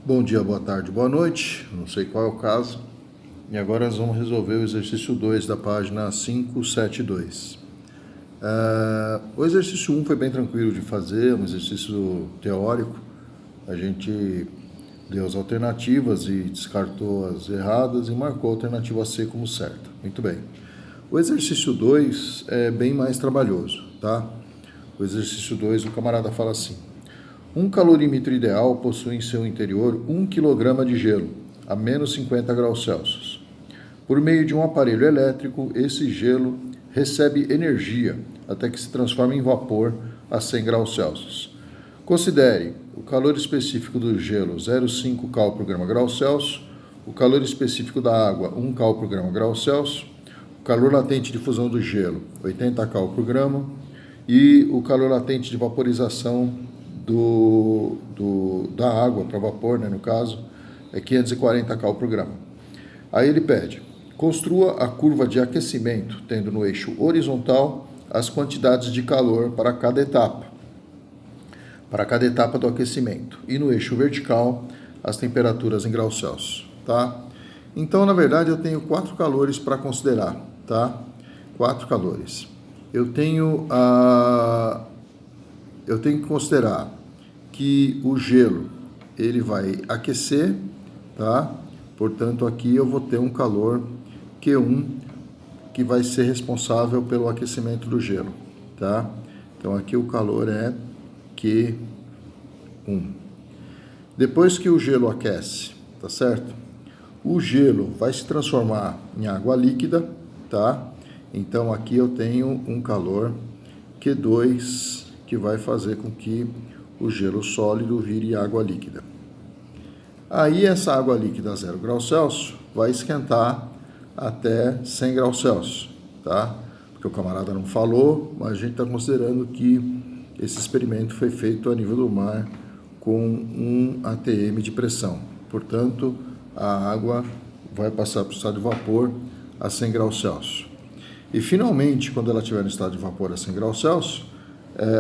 Bom dia, boa tarde, boa noite, não sei qual é o caso. E agora nós vamos resolver o exercício 2 da página 572. O exercício 1 foi bem tranquilo de fazer, um exercício teórico. A gente deu as alternativas e descartou as erradas e marcou a alternativa C como certa. Muito bem. O exercício 2 é bem mais trabalhoso, tá? O exercício 2, o camarada fala assim: um calorímetro ideal possui em seu interior 1 kg de gelo, a menos 50 graus Celsius. Por meio de um aparelho elétrico, esse gelo recebe energia até que se transforma em vapor a 100 graus Celsius. Considere o calor específico do gelo 0,5 cal por grama grau Celsius, o calor específico da água 1 cal por grama grau Celsius, o calor latente de fusão do gelo 80 cal por grama e o calor latente de vaporização da água para vapor, no caso, é 540 cal por grama. Aí ele pede: construa a curva de aquecimento, tendo no eixo horizontal as quantidades de calor para cada etapa do aquecimento, e no eixo vertical as temperaturas em graus Celsius, tá? Então, na verdade, eu tenho 4 calores para considerar, tá? 4 calores. Eu tenho que considerar que o gelo ele vai aquecer, tá? Portanto, aqui eu vou ter um calor Q1 que vai ser responsável pelo aquecimento do gelo, tá? Então aqui o calor é Q1. Depois que o gelo aquece, tá certo? O gelo vai se transformar em água líquida, tá? Então aqui eu tenho um calor Q2 que vai fazer com que o gelo sólido vire água líquida. Aí essa água líquida a 0 graus Celsius vai esquentar até 100 graus Celsius, tá? Porque o camarada não falou, mas a gente está considerando que esse experimento foi feito a nível do mar com um atm de pressão. Portanto, a água vai passar para o estado de vapor a 100 graus Celsius. E finalmente, quando ela estiver no estado de vapor a 100 graus Celsius,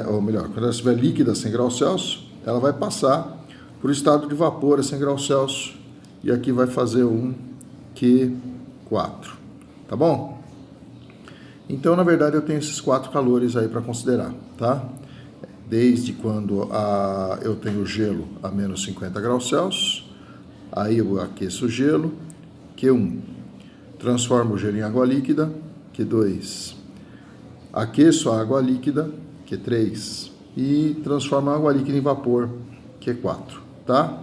ou melhor, quando ela estiver líquida a 100 graus Celsius, ela vai passar para o estado de vapor a 100 graus Celsius e aqui vai fazer um Q4, tá bom? Então, na verdade, eu tenho esses 4 calores aí para considerar, tá? Desde quando eu tenho gelo a menos 50 graus Celsius, aí eu aqueço o gelo, Q1, transformo o gelo em água líquida, Q2, aqueço a água líquida, Q3, e transformo a água líquida em vapor, Q4, tá?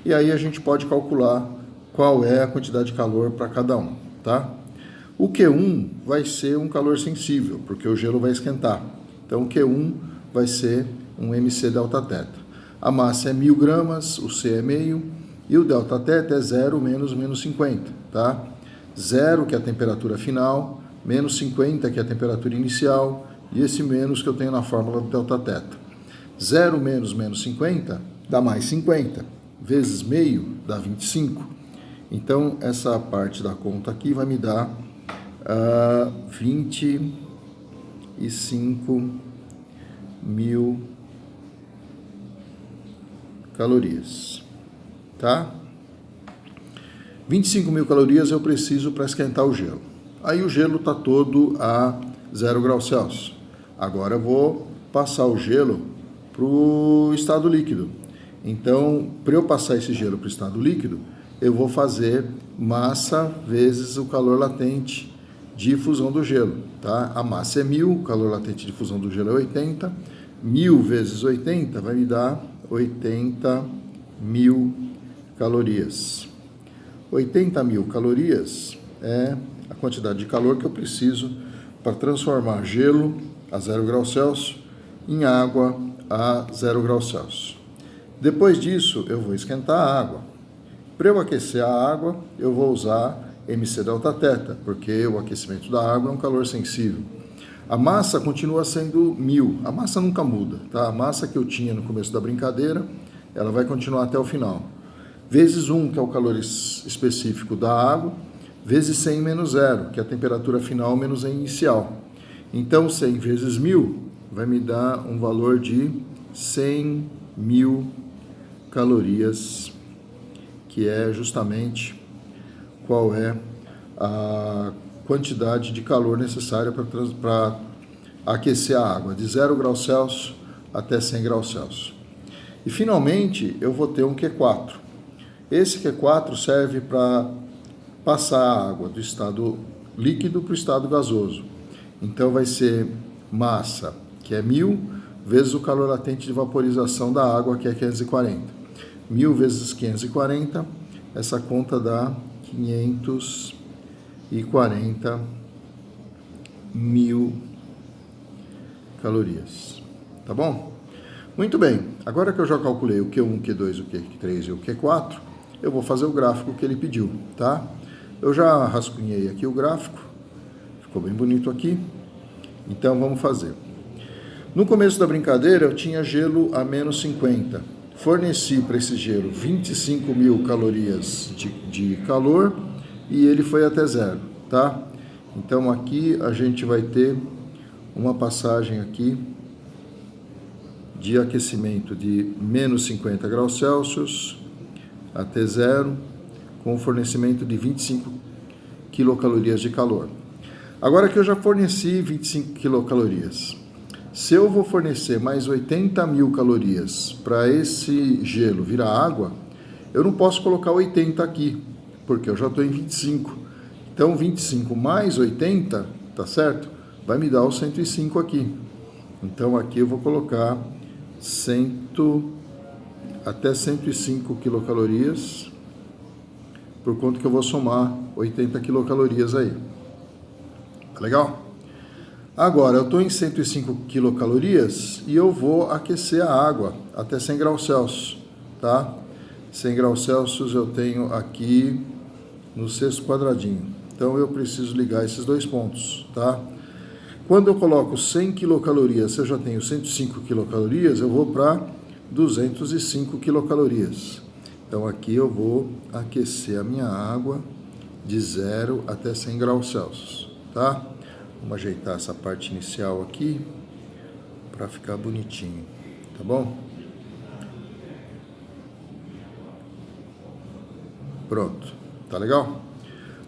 E aí a gente pode calcular qual é a quantidade de calor para cada um, tá? O Q1 vai ser um calor sensível, porque o gelo vai esquentar. Então o Q1 vai ser um mc delta θ. A massa é 1000 gramas, o C é meio, e o delta θ é 0 menos 50, tá? 0, que é a temperatura final, menos 50, que é a temperatura inicial, e esse menos que eu tenho na fórmula do delta θ. 0 menos 50 dá mais 50, vezes meio dá 25. Então, essa parte da conta aqui vai me dar 25.000 calorias, tá? 25.000 calorias eu preciso para esquentar o gelo. Aí o gelo está todo a 0 graus Celsius. Agora eu vou passar o gelo para o estado líquido. Então, para eu passar esse gelo para o estado líquido, eu vou fazer massa vezes o calor latente de fusão do gelo, tá? A massa é 1000, o calor latente de fusão do gelo é 80. 1000 vezes 80 vai me dar 80.000 calorias. 80.000 calorias é a quantidade de calor que eu preciso para transformar gelo a 0 graus Celsius em água a 0 graus Celsius. Depois disso, eu vou esquentar a água. Para eu aquecer a água, eu vou usar mc delta θ, porque o aquecimento da água é um calor sensível. A massa continua sendo 1000, a massa nunca muda, tá? A massa que eu tinha no começo da brincadeira, ela vai continuar até o final. Vezes 1, que é o calor específico da água, vezes 100 menos 0, que é a temperatura final menos a inicial. Então, 100 vezes 1000 vai me dar um valor de 100.000 calorias que é justamente qual é a quantidade de calor necessária para aquecer a água, de 0 graus Celsius até 100 graus Celsius. E finalmente eu vou ter um Q4. Esse Q4 serve para passar a água do estado líquido para o estado gasoso. Então vai ser massa, que é 1000, vezes o calor latente de vaporização da água, que é 540. 1000 vezes 540, essa conta dá 540 mil calorias. Tá bom? Muito bem. Agora que eu já calculei o Q1, Q2, o Q3 e o Q4, eu vou fazer o gráfico que ele pediu, tá? Eu já rascunhei aqui o gráfico, ficou bem bonito aqui. Então vamos fazer. No começo da brincadeira eu tinha gelo a menos 50. Forneci para esse gelo 25 mil calorias de calor e ele foi até 0, tá? Então aqui a gente vai ter uma passagem aqui de aquecimento de menos 50 graus Celsius até 0, com fornecimento de 25 quilocalorias de calor. Agora que eu já forneci 25 quilocalorias, se eu vou fornecer mais 80 mil calorias para esse gelo virar água, eu não posso colocar 80 aqui, porque eu já estou em 25. Então 25 mais 80, tá certo? Vai me dar os 105 aqui. Então aqui eu vou colocar até 105 quilocalorias, por conta que eu vou somar 80 quilocalorias aí. Tá legal? Agora, eu estou em 105 quilocalorias e eu vou aquecer a água até 100 graus Celsius, tá? 100 graus Celsius eu tenho aqui no sexto quadradinho. Então, eu preciso ligar esses dois pontos, tá? Quando eu coloco 100 quilocalorias, se eu já tenho 105 quilocalorias, eu vou para 205 quilocalorias. Então, aqui eu vou aquecer a minha água de 0 até 100 graus Celsius, tá? Vamos ajeitar essa parte inicial aqui para ficar bonitinho, tá bom? Pronto, tá legal?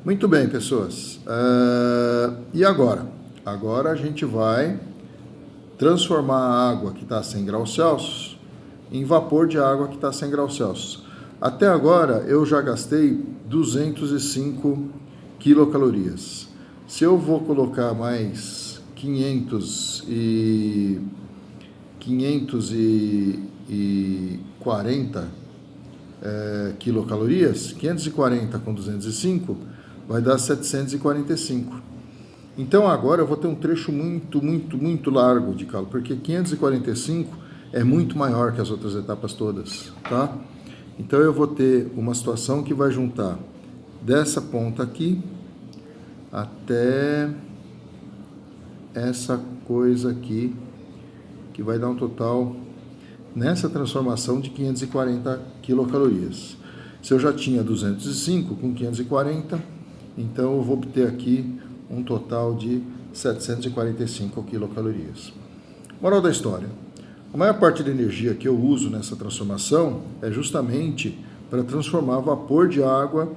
Muito bem, pessoas. E agora? Agora a gente vai transformar a água que está a 100 graus Celsius em vapor de água que está a 100 graus Celsius. Até agora eu já gastei 205 quilocalorias. Se eu vou colocar mais 540 quilocalorias, 540 com 205 vai dar 745. Então agora eu vou ter um trecho muito largo de calor, porque 545 é muito maior que as outras etapas todas, tá? Então eu vou ter uma situação que vai juntar dessa ponta aqui até essa coisa aqui, que vai dar um total nessa transformação de 540 quilocalorias. Se eu já tinha 205 com 540, então eu vou obter aqui um total de 745 quilocalorias. Moral da história: a maior parte da energia que eu uso nessa transformação é justamente para transformar vapor de água,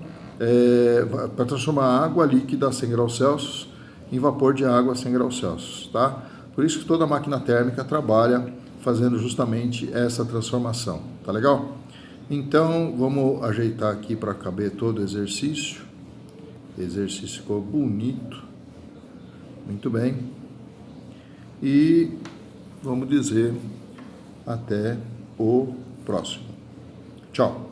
para transformar água líquida a 100 graus Celsius em vapor de água a 100 graus Celsius, tá? Por isso que toda máquina térmica trabalha fazendo justamente essa transformação, tá legal? Então, vamos ajeitar aqui para caber todo o exercício. O exercício ficou bonito. Muito bem. E vamos dizer até o próximo. Tchau.